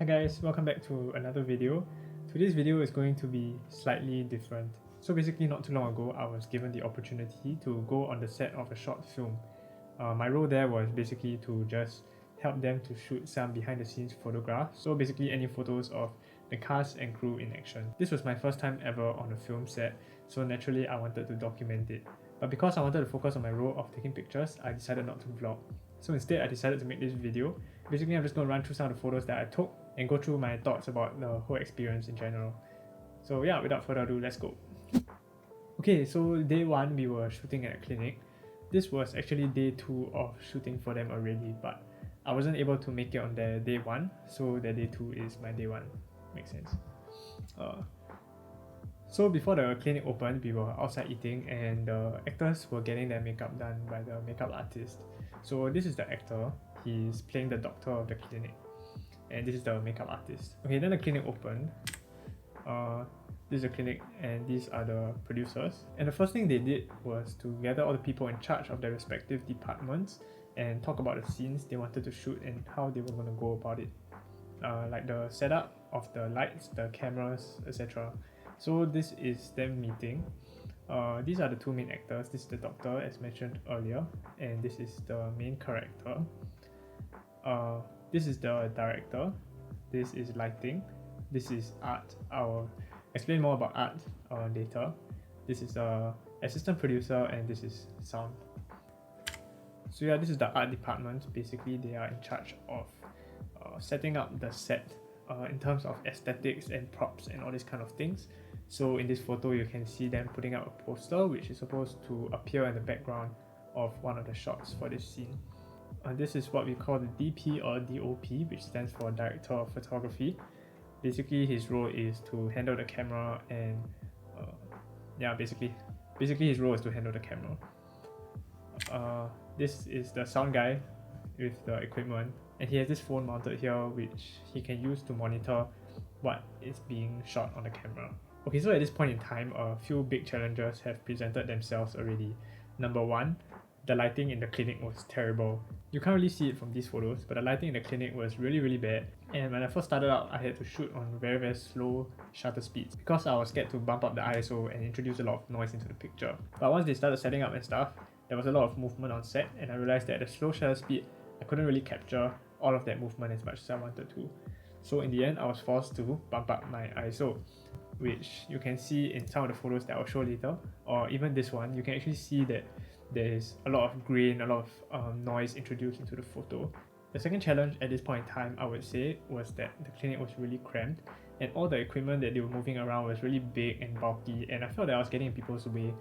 Hi guys, welcome back to another video. Today's video is going to be slightly different. So basically not too long ago, I was given the opportunity to go on the set of a short film. My role there was basically to just help them to shoot some behind the scenes photographs. So basically any photos of the cast and crew in action. This was my first time ever on a film set, so naturally I wanted to document it. But because I wanted to focus on my role of taking pictures, I decided not to vlog. So instead I decided to make this video. Basically I'm just going to run through some of the photos that I took and go through my thoughts about the whole experience in general. So yeah, without further ado, let's go. Okay, so day 1 we were shooting at a clinic. This was actually day 2 of shooting for them already, but I wasn't able to make it on their day 1, so their day 2 is my day 1. Makes sense. So before the clinic opened, we were outside eating and the actors were getting their makeup done by the makeup artist. So this is the actor, he's playing the doctor of the clinic, and this is the makeup artist. Okay, then the clinic opened. This is the clinic and these are the producers. And the first thing they did was to gather all the people in charge of their respective departments and talk about the scenes they wanted to shoot and how they were going to go about it. Like the setup of the lights, the cameras, etc. So this is them meeting. These are the two main actors. This is the doctor as mentioned earlier, and this is the main character. This is the director. This is lighting. This is art. I'll explain more about art later. This is the assistant producer and this is sound. So yeah, this is the art department. Basically they are in charge of setting up the set in terms of aesthetics and props and all these kind of things. So in this photo you can see them putting up a poster which is supposed to appear in the background of one of the shots for this scene. This is what we call the DP or DOP, which stands for Director of Photography. Basically his role is to handle the camera and basically his role is to handle the camera. This is the sound guy with the equipment, and he has this phone mounted here which he can use to monitor what is being shot on the camera. Okay, so at this point in time, a few big challenges have presented themselves already. Number 1, the lighting in the clinic was terrible. You can't really see it from these photos, but the lighting in the clinic was really bad. And when I first started out, I had to shoot on very slow shutter speeds because I was scared to bump up the ISO and introduce a lot of noise into the picture. But once they started setting up and stuff, there was a lot of movement on set, and I realized that at a slow shutter speed, I couldn't really capture all of that movement as much as I wanted to. So in the end, I was forced to bump up my ISO, which you can see in some of the photos that I'll show later, or even this one. You can actually see that there is a lot of grain, a lot of noise introduced into the photo. The second challenge at this point in time, I would say, was that the clinic was really cramped and all the equipment that they were moving around was really big and bulky, and I felt that I was getting in people's way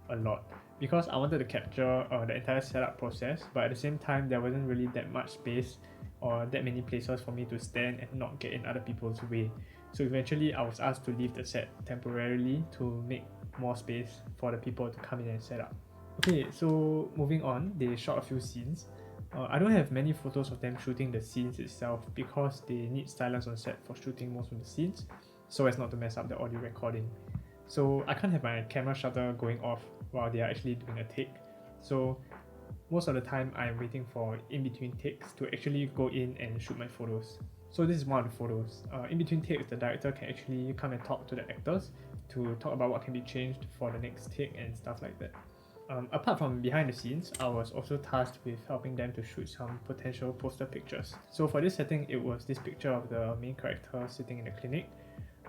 a lot because I wanted to capture the entire setup process, but at the same time there wasn't really that much space or that many places for me to stand and not get in other people's way. So eventually I was asked to leave the set temporarily to make more space for the people to come in and set up. Okay, so moving on, they shot a few scenes. I don't have many photos of them shooting the scenes itself because they need silence on set for shooting most of the scenes, so as not to mess up the audio recording. So I can't have my camera shutter going off while they are actually doing a take. So most of the time I'm waiting for in between takes to actually go in and shoot my photos. So this is one of the photos. In between takes, the director can actually come and talk to the actors to talk about what can be changed for the next take and stuff like that. Apart from behind the scenes, I was also tasked with helping them to shoot some potential poster pictures. So for this setting, it was this picture of the main character sitting in the clinic.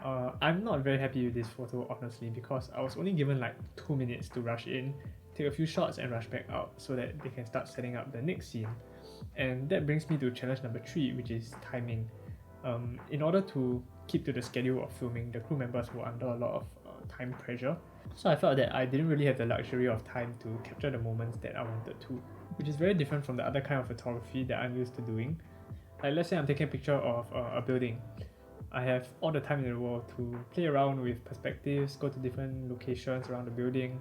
I'm not very happy with this photo honestly because I was only given like 2 minutes to rush in, take a few shots and rush back out so that they can start setting up the next scene. And that brings me to challenge number 3, which is timing. In order to keep to the schedule of filming, the crew members were under a lot of time pressure. So I felt that I didn't really have the luxury of time to capture the moments that I wanted to, which is very different from the other kind of photography that I'm used to doing. Like let's say I'm taking a picture of a building. I have all the time in the world to play around with perspectives, go to different locations around the building,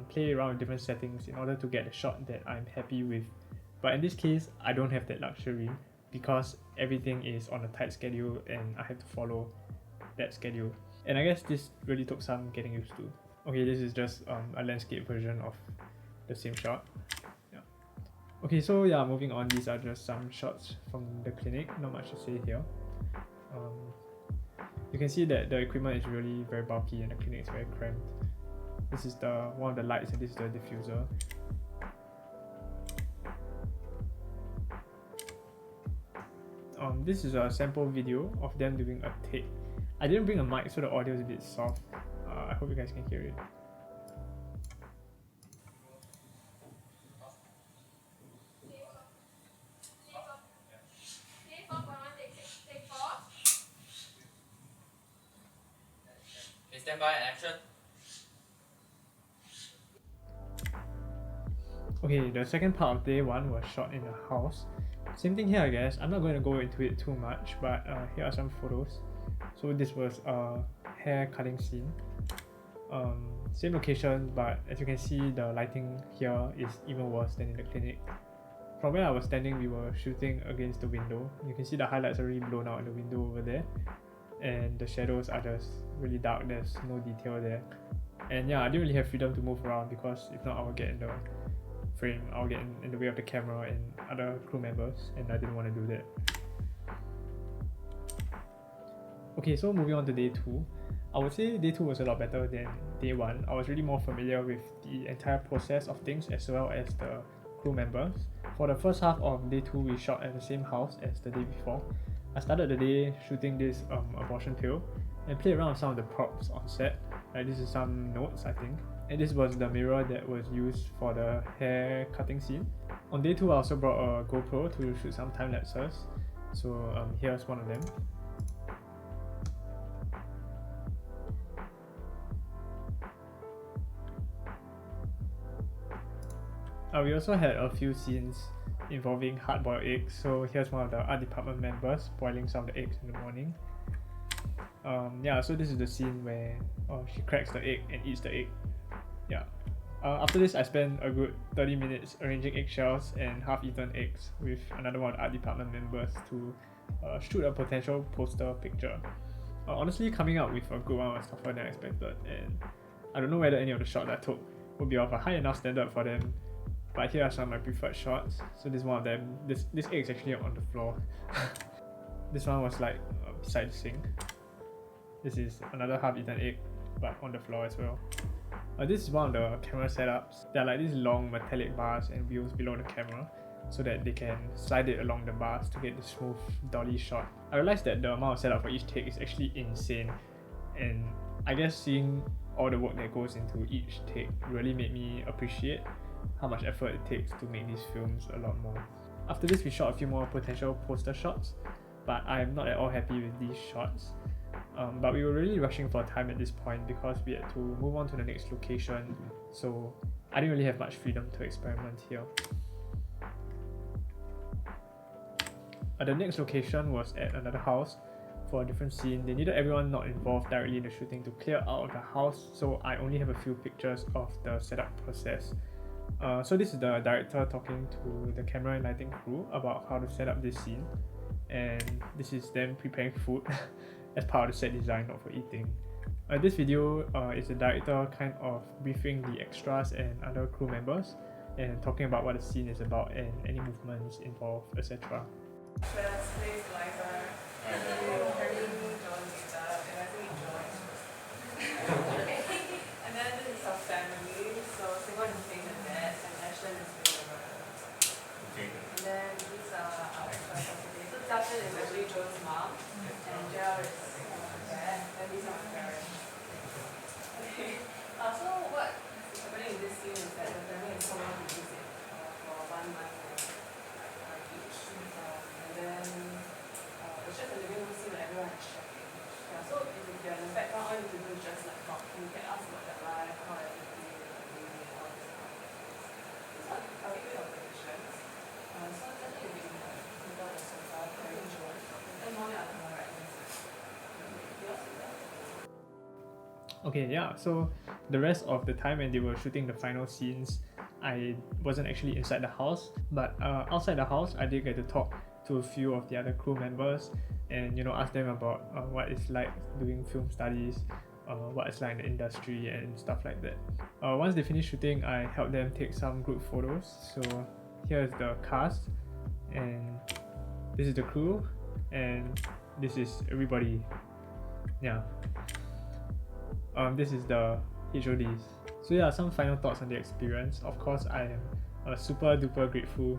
play around with different settings in order to get a shot that I'm happy with. But in this case, I don't have that luxury because everything is on a tight schedule and I have to follow that schedule. And I guess this really took some getting used to. Okay, this is just a landscape version of the same shot. Yeah. Okay, so yeah, moving on, these are just some shots from the clinic, not much to say here. You can see that the equipment is really very bulky and the clinic is very cramped. This is one of the lights and this is the diffuser. This is a sample video of them doing a take. I didn't bring a mic so the audio is a bit soft. I hope you guys can hear it. Stand by and action. Okay, the second part of day 1 was shot in a house. Same thing here, I guess. I'm not going to go into it too much, but here are some photos. So this was a hair cutting scene. Same location, but as you can see, the lighting here is even worse than in the clinic. From where I was standing, we were shooting against the window. You can see the highlights are really blown out in the window over there, and the shadows are just really dark. There's no detail there, and yeah, I didn't really have freedom to move around because if not, I would get in the frame. I'll get in the way of the camera and other crew members, and I didn't want to do that. Okay, so moving on to day 2. I would say day 2 was a lot better than day 1. I was really more familiar with the entire process of things as well as the crew members. For the first half of day 2, we shot at the same house as the day before. I started the day shooting this abortion pill and played around with some of the props on set. This is some notes, I think. And this was the mirror that was used for the hair cutting scene. On day 2, I also brought a GoPro to shoot some time lapses. So here's one of them. We also had a few scenes involving hard-boiled eggs. So here's one of the art department members boiling some of the eggs in the morning. Yeah, so this is the scene where she cracks the egg and eats the egg. Yeah. After this, I spent a good 30 minutes arranging eggshells and half-eaten eggs with another one of the art department members to shoot a potential poster picture. Honestly, coming out with a good one was tougher than I expected, and I don't know whether any of the shots I took would be of a high enough standard for them. But here are some of my preferred shots. So this is one of them. This egg is actually on the floor. This one was like beside the sink. This is another half-eaten egg, but on the floor as well. This is one of the camera setups. There are like these long metallic bars and wheels below the camera so that they can slide it along the bars to get the smooth dolly shot. I realized that the amount of setup for each take is actually insane, and I guess seeing all the work that goes into each take really made me appreciate how much effort it takes to make these films a lot more. After this, we shot a few more potential poster shots, but I'm not at all happy with these shots. But we were really rushing for time at this point because we had to move on to the next location, so I didn't really have much freedom to experiment here. The next location was at another house for a different scene. They needed everyone not involved directly in the shooting to clear out of the house, so I only have a few pictures of the setup process. So this is the director talking to the camera and lighting crew about how to set up this scene, and this is them preparing food as part of the set design, not for eating. This video is the director kind of briefing the extras and other crew members and talking about what the scene is about and any movements involved, etc. Justin is actually Joe's mom, and Jill is dad, and these are my parents. Okay. So what is happening in this scene is that the family is going to use it for 1 month each. And then it's just a living room scene where everyone is checking. Yeah, so if you're in the background, all you need to do is just like talk. You can ask about their life, how everything, and all this kind of things. So I'll give you the questions. So then you'll be in the sofa. Okay, yeah, so the rest of the time when they were shooting the final scenes, I wasn't actually inside the house, but outside the house, I did get to talk to a few of the other crew members and ask them about what it's like doing film studies, what it's like in the industry and stuff like that. Once they finished shooting, I helped them take some group photos. So here's the cast, and this is the crew, and this is everybody. Yeah. This is the HODs. So yeah, some final thoughts on the experience. Of course, I am super duper grateful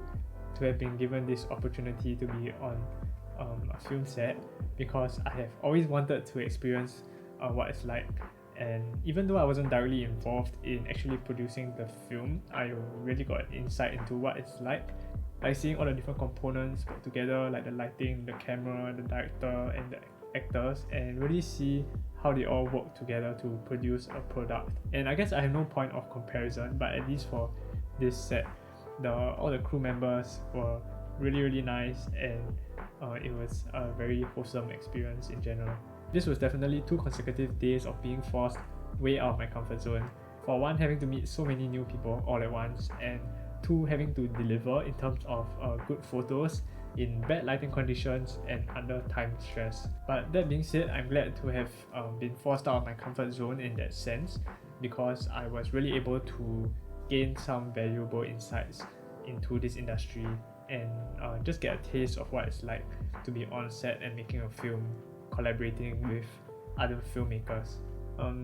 to have been given this opportunity to be on a film set, because I have always wanted to experience what it's like. And even though I wasn't directly involved in actually producing the film, I really got an insight into what it's like seeing all the different components put together, like the lighting, the camera, the director, and the actors, and really see how they all work together to produce a product. And I guess I have no point of comparison, but at least for this set, all the crew members were really nice, and it was a very wholesome experience in general. This was definitely 2 consecutive days of being forced way out of my comfort zone. For one, having to meet so many new people all at once, and 2, having to deliver in terms of good photos in bad lighting conditions and under time stress. But that being said, I'm glad to have been forced out of my comfort zone in that sense, because I was really able to gain some valuable insights into this industry and just get a taste of what it's like to be on set and making a film, collaborating with other filmmakers.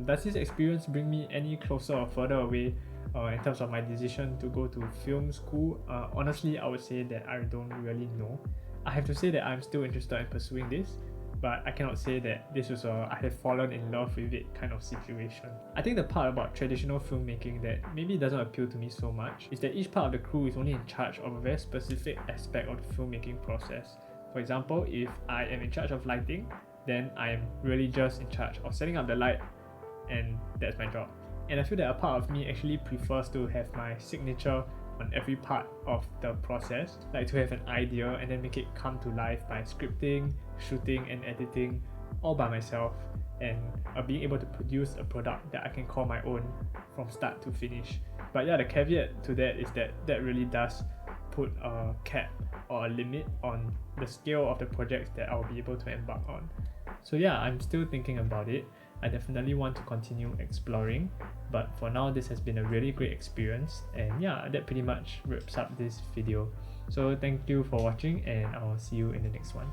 Does this experience bring me any closer or further away in terms of my decision to go to film school? Honestly, I would say that I don't really know. I have to say that I'm still interested in pursuing this, but I cannot say that this was a I have fallen in love with it kind of situation. I think the part about traditional filmmaking that maybe doesn't appeal to me so much is that each part of the crew is only in charge of a very specific aspect of the filmmaking process. For example, if I am in charge of lighting, then I am really just in charge of setting up the light, and that's my job. And I feel that a part of me actually prefers to have my signature on every part of the process, like to have an idea and then make it come to life by scripting, shooting and editing all by myself, and being able to produce a product that I can call my own from start to finish. But yeah, the caveat to that is that that really does put a cap or a limit on the scale of the projects that I'll be able to embark on. So yeah, I'm still thinking about it. I definitely want to continue exploring, but for now this has been a really great experience, and yeah, that pretty much wraps up this video. So thank you for watching, and I'll see you in the next one.